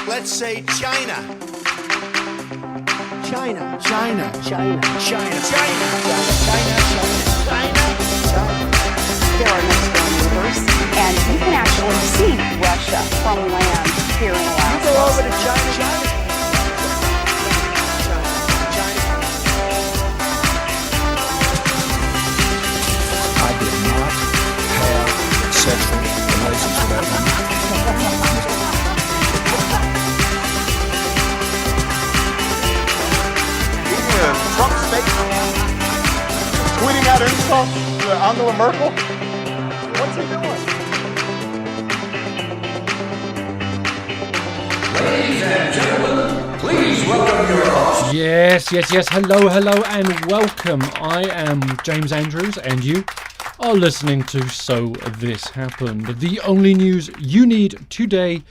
Let's say China. China. China. China. China. China. There are next door neighbors, and you can actually see Russia from land here in Alaska. Go over to China. I did not have sexual relations with that woman. Trump statement, tweeting out insults to Angela Merkel. What's he doing? Ladies and gentlemen, please welcome your host. Yes. Hello, and welcome. I am James Andrews, and you are listening to So This Happened, the only news you need today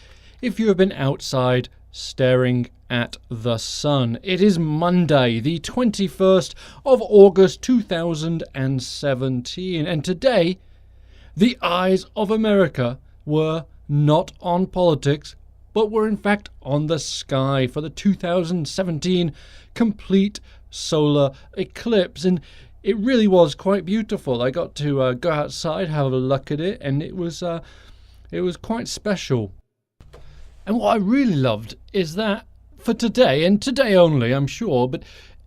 if you have been outside staring at the sun. It is Monday, the 21st of August 2017, and today the eyes of America were not on politics, but were in fact on the sky for the 2017 complete solar eclipse, and it really was quite beautiful. I got to go outside, have a look at it, and it was quite special. And what I really loved is that for today, and today only, I'm sure, but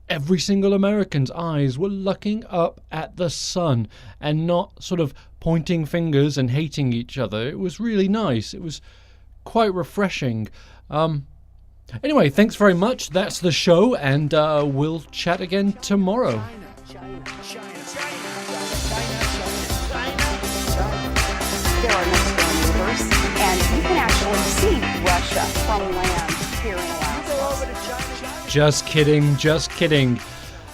every single American's eyes were looking up at the sun and not sort of pointing fingers and hating each other. It was really nice. It was quite refreshing. Anyway, thanks very much. That's the show, and we'll chat again tomorrow. There are next door neighbors, and you can actually see Russia from land here in Alaska. Just kidding.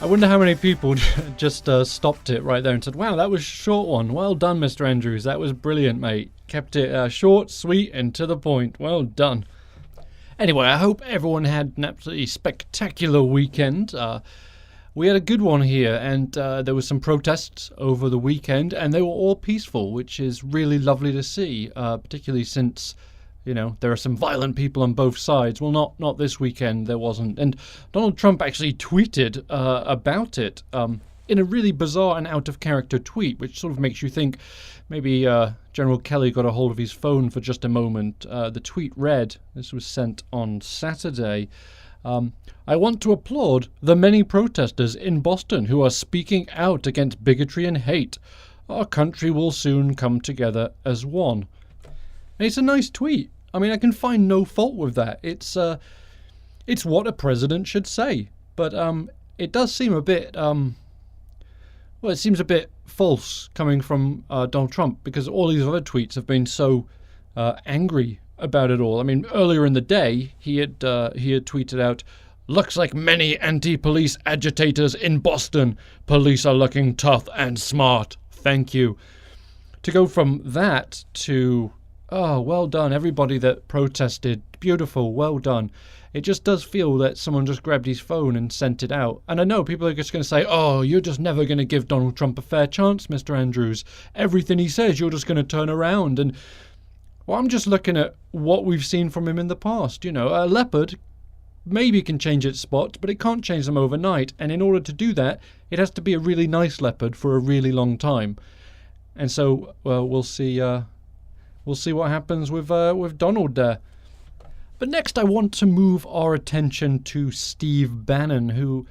I wonder how many people just stopped it right there and said, wow, that was a short one. Well done, Mr. Andrews. That was brilliant, mate. Kept it short, sweet, and to the point. Well done. Anyway, I hope everyone had an absolutely spectacular weekend. We had a good one here, and there were some protests over the weekend, and they were all peaceful, which is really lovely to see, particularly since, you know, there are some violent people on both sides. Well, not this weekend, there wasn't. And Donald Trump actually tweeted about it in a really bizarre and out-of-character tweet, which sort of makes you think maybe General Kelly got a hold of his phone for just a moment. The tweet read, this was sent on Saturday, I want to applaud the many protesters in Boston who are speaking out against bigotry and hate. Our country will soon come together as one. And it's a nice tweet. I mean, I can find no fault with that. It's what a president should say. But it does seem a bit, it seems a bit false coming from Donald Trump, because all these other tweets have been so angry about it all. I mean, earlier in the day, he had tweeted out, looks like many anti-police agitators in Boston. Police are looking tough and smart. Thank you. To go from that to, oh, well done, everybody that protested. Beautiful, well done. It just does feel that someone just grabbed his phone and sent it out. And I know people are just going to say, oh, you're just never going to give Donald Trump a fair chance, Mr. Andrews. Everything he says, you're just going to turn around. And, well, I'm just looking at what we've seen from him in the past. You know, a leopard maybe can change its spots, but it can't change them overnight. And in order to do that, it has to be a really nice leopard for a really long time. And so, well, we'll see what happens with Donald there. But next I want to move our attention to Steve Bannon, who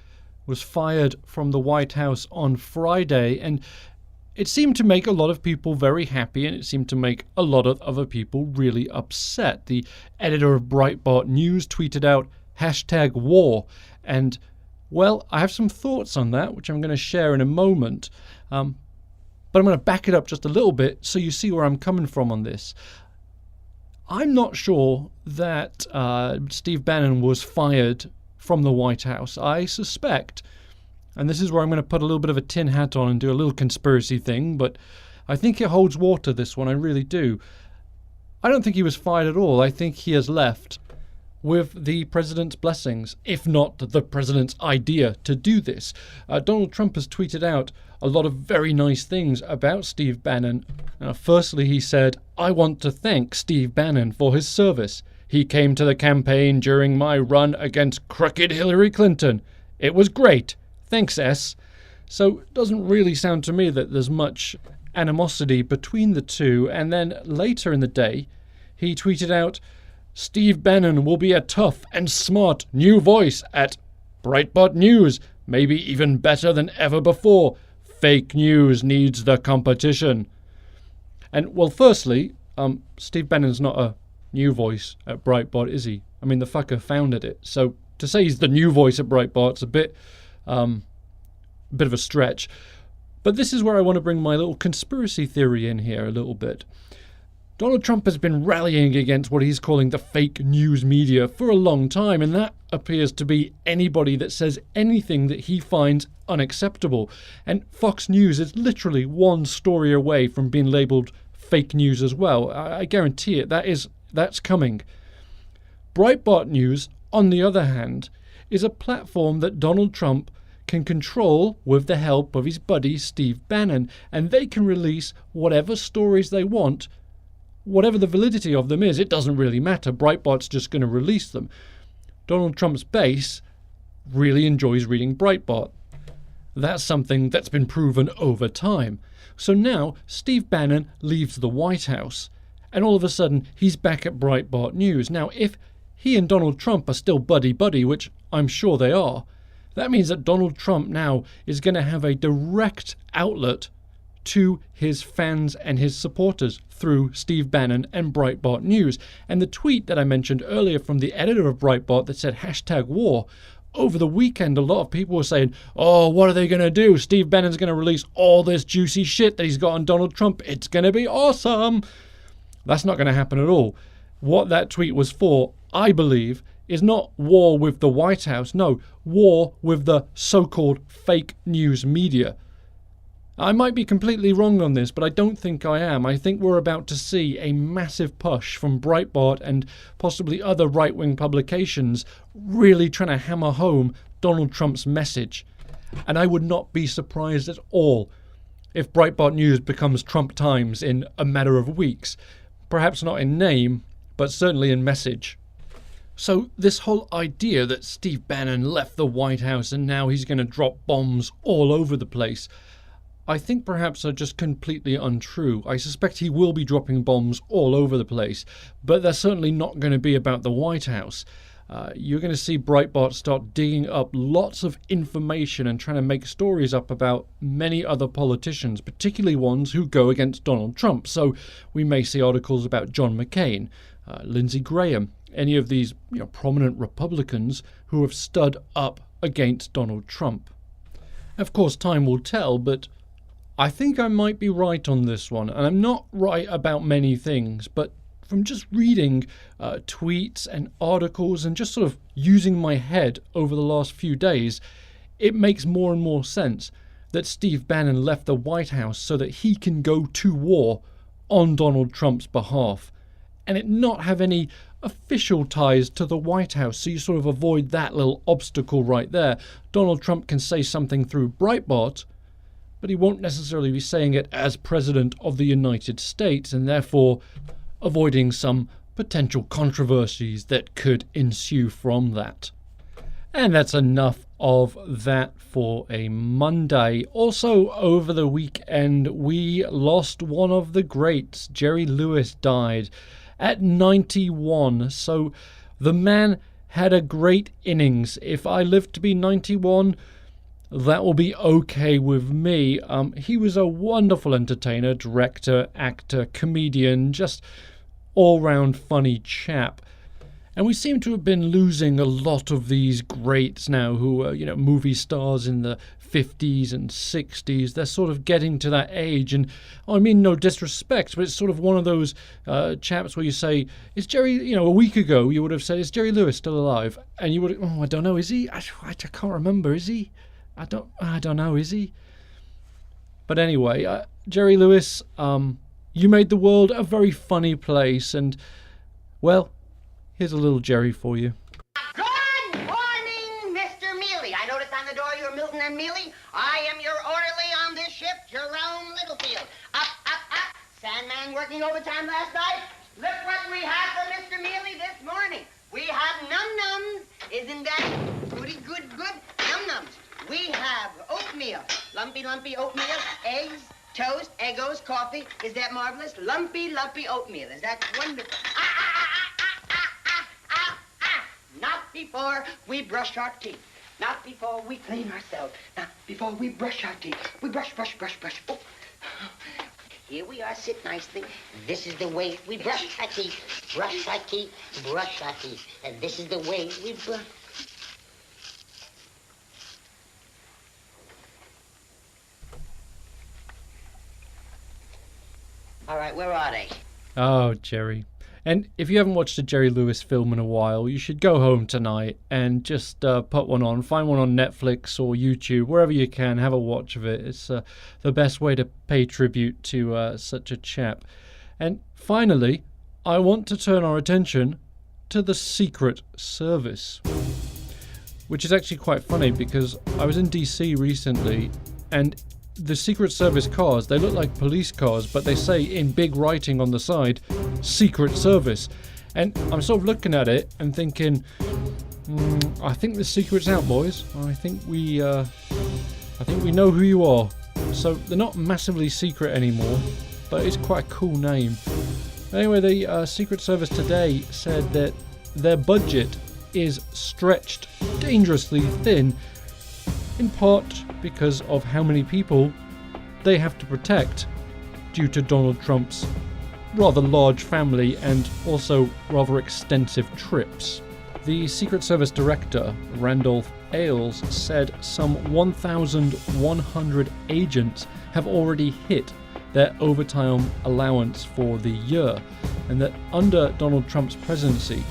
was fired from the White House on Friday, and it seemed to make a lot of people very happy, and it seemed to make a lot of other people really upset. The editor of Breitbart News tweeted out #war, and, well, I have some thoughts on that, which I'm going to share in a moment, but I'm going to back it up just a little bit so you see where I'm coming from on this. I'm not sure that Steve Bannon was fired from the White House. I suspect, and this is where I'm going to put a little bit of a tin hat on and do a little conspiracy thing, but I think it holds water, this one, I really do. I don't think he was fired at all. I think he has left with the president's blessings, if not the president's idea to do this. Donald Trump has tweeted out a lot of very nice things about Steve Bannon. Firstly, he said, "I want to thank Steve Bannon for his service. He came to the campaign during my run against crooked Hillary Clinton. It was great. Thanks, S." So it doesn't really sound to me that there's much animosity between the two. And then later in the day, he tweeted out, "Steve Bannon will be a tough and smart new voice at Breitbart News, maybe even better than ever before. Fake news needs the competition." And, well, firstly, Steve Bannon's not a new voice at Breitbart, is he? I mean, the fucker founded it. So to say he's the new voice at Breitbart's a bit of a stretch. But this is where I want to bring my little conspiracy theory in here a little bit. Donald Trump has been rallying against what he's calling the fake news media for a long time, and that appears to be anybody that says anything that he finds unacceptable. And Fox News is literally one story away from being labelled fake news as well. I guarantee it. That's coming. Breitbart News, on the other hand, is a platform that Donald Trump can control with the help of his buddy Steve Bannon, and they can release whatever stories they want. Whatever the validity of them is, it doesn't really matter. Breitbart's just going to release them. Donald Trump's base really enjoys reading Breitbart. That's something that's been proven over time. So now Steve Bannon leaves the White House, and all of a sudden he's back at Breitbart News. Now, if he and Donald Trump are still buddy-buddy, which I'm sure they are, that means that Donald Trump now is going to have a direct outlet to his fans and his supporters through Steve Bannon and Breitbart News. And the tweet that I mentioned earlier from the editor of Breitbart that said #war, over the weekend a lot of people were saying, "Oh, what are they going to do? Steve Bannon's going to release all this juicy shit that he's got on Donald Trump. It's going to be awesome." That's not going to happen at all. What that tweet was for, I believe, is not war with the White House. No, war with the so-called fake news media. I might be completely wrong on this, but I don't think I am. I think we're about to see a massive push from Breitbart and possibly other right-wing publications really trying to hammer home Donald Trump's message. And I would not be surprised at all if Breitbart News becomes Trump Times in a matter of weeks. Perhaps not in name, but certainly in message. So this whole idea that Steve Bannon left the White House and now he's going to drop bombs all over the place, I think perhaps are just completely untrue. I suspect he will be dropping bombs all over the place, but they're certainly not going to be about the White House. You're going to see Breitbart start digging up lots of information and trying to make stories up about many other politicians, particularly ones who go against Donald Trump. So we may see articles about John McCain, Lindsey Graham, any of these prominent Republicans who have stood up against Donald Trump. Of course, time will tell, but I think I might be right on this one, and I'm not right about many things, but from just reading tweets and articles and just sort of using my head over the last few days, it makes more and more sense that Steve Bannon left the White House so that he can go to war on Donald Trump's behalf and it not have any official ties to the White House, so you sort of avoid that little obstacle right there. Donald Trump can say something through Breitbart, but he won't necessarily be saying it as President of the United States, and therefore avoiding some potential controversies that could ensue from that. And that's enough of that for a Monday. Also, over the weekend, we lost one of the greats. Jerry Lewis died at 91. So the man had a great innings. If I live to be 91, that will be okay with me. He was a wonderful entertainer, director, actor, comedian, just all-round funny chap. And we seem to have been losing a lot of these greats now who are, movie stars in the 50s and 60s. They're sort of getting to that age. And I mean, no disrespect, but it's sort of one of those chaps where you say, is Jerry, a week ago you would have said, is Jerry Lewis still alive? And you would have, I don't know, is he? I can't remember, is he? I don't know, is he? But anyway, Jerry Lewis, you made the world a very funny place, and, well, Here's a little Jerry for you. Good morning, Mr. Mealy. I noticed on the door you're Milton and Mealy. I am your orderly on this ship, Jerome Littlefield. Up, up, up. Sandman working overtime last night. Look what we have for Mr. Mealy this morning. We have num-nums. Isn't that goody good? Num-nums. We have oatmeal, lumpy oatmeal, eggs, toast, Eggos, coffee. Is that marvelous? Lumpy oatmeal. Is that wonderful? Not before we brush our teeth. Not before we clean ourselves. Not before we brush our teeth. We brush. Oh. Here we are, sit nicely. This is the way we brush our teeth. Brush our teeth, brush our teeth. And this is the way we brush. All right, where are they? Oh, Jerry. And if you haven't watched a Jerry Lewis film in a while, you should go home tonight and just put one on. Find one on Netflix or YouTube, wherever you can. Have a watch of it. It's the best way to pay tribute to such a chap. And finally, I want to turn our attention to the Secret Service, which is actually quite funny because I was in DC recently, and the Secret Service cars, they look like police cars, but they say in big writing on the side, Secret Service. And I'm sort of looking at it and thinking, I think the secret's out, boys. I think we know who you are. So they're not massively secret anymore, but it's quite a cool name. Anyway, the Secret Service today said that their budget is stretched dangerously thin, in part because of how many people they have to protect due to Donald Trump's rather large family and also rather extensive trips. The Secret Service Director, Randolph Ailes, said some 1,100 agents have already hit their overtime allowance for the year, and that under Donald Trump's presidency,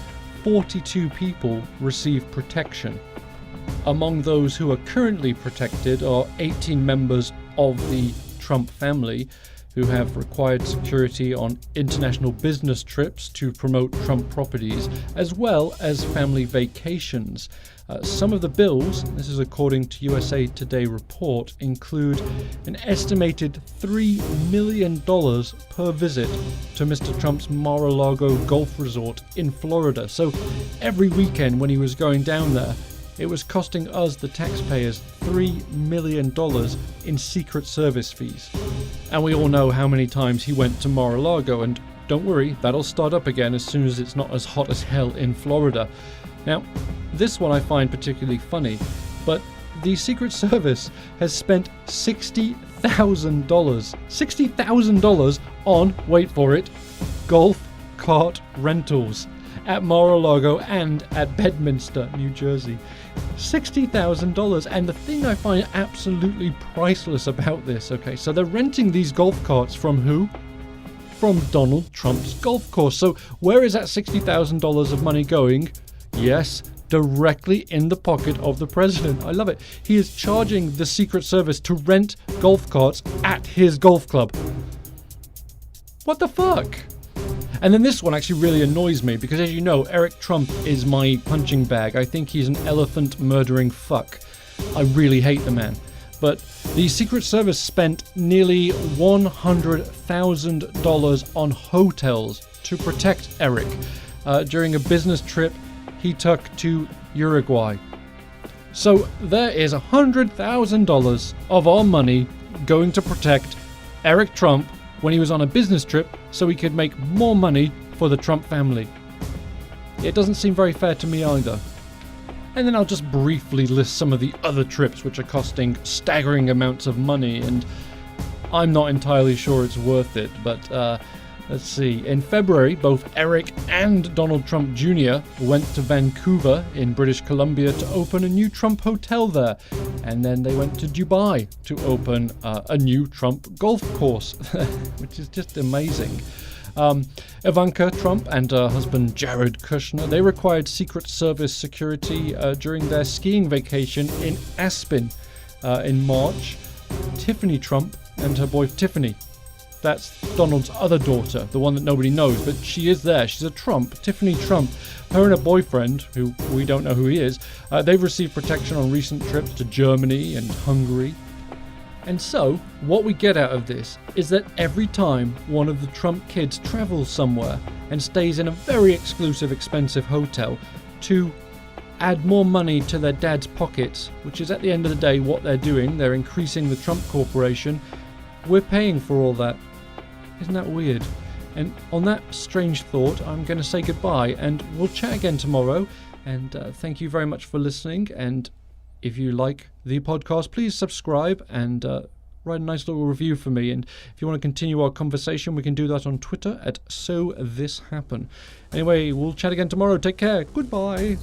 42 people receive protection. Among those who are currently protected are 18 members of the Trump family who have required security on international business trips to promote Trump properties, as well as family vacations. Some of the bills, this is according to USA Today report, include an estimated $3 million per visit to Mr. Trump's Mar-a-Lago golf resort in Florida. So every weekend when he was going down there, it was costing us, the taxpayers, $3 million in Secret Service fees. And we all know how many times he went to Mar-a-Lago, and don't worry, that'll start up again as soon as it's not as hot as hell in Florida. Now, this one I find particularly funny, but the Secret Service has spent $60,000 on, wait for it, golf cart rentals at Mar-a-Lago and at Bedminster, New Jersey. $60,000. And the thing I find absolutely priceless about this, okay, so they're renting these golf carts from who? From Donald Trump's golf course. So where is that $60,000 of money going? Yes, directly in the pocket of the president. I love it. He is charging the Secret Service to rent golf carts at his golf club. What the fuck? And then this one actually really annoys me because, as you know, Eric Trump is my punching bag. I think he's an elephant murdering fuck. I really hate the man. But the Secret Service spent nearly $100,000 on hotels to protect Eric during a business trip he took to Uruguay. So there is $100,000 of our money going to protect Eric Trump when he was on a business trip so he could make more money for the Trump family. It doesn't seem very fair to me either. And then I'll just briefly list some of the other trips which are costing staggering amounts of money, and I'm not entirely sure it's worth it, but let's see. In February, both Eric and Donald Trump Jr. went to Vancouver in British Columbia to open a new Trump hotel there. And then they went to Dubai to open a new Trump golf course, which is just amazing. Ivanka Trump and her husband Jared Kushner, they required Secret Service security during their skiing vacation in Aspen in March. Tiffany Trump and her boy Tiffany, That's Donald's other daughter, the one that nobody knows, but she is there. She's a Trump, Tiffany Trump. Her and her boyfriend, who we don't know who he is, they've received protection on recent trips to Germany and Hungary. And so, what we get out of this is that every time one of the Trump kids travels somewhere and stays in a very exclusive, expensive hotel to add more money to their dad's pockets, which is at the end of the day what they're doing, they're increasing the Trump Corporation, we're paying for all that. Isn't that weird? And on that strange thought, I'm going to say goodbye, and we'll chat again tomorrow. And thank you very much for listening. And if you like the podcast, please subscribe and write a nice little review for me. And if you want to continue our conversation, we can do that on Twitter at SoThisHappen. Anyway, we'll chat again tomorrow. Take care. Goodbye.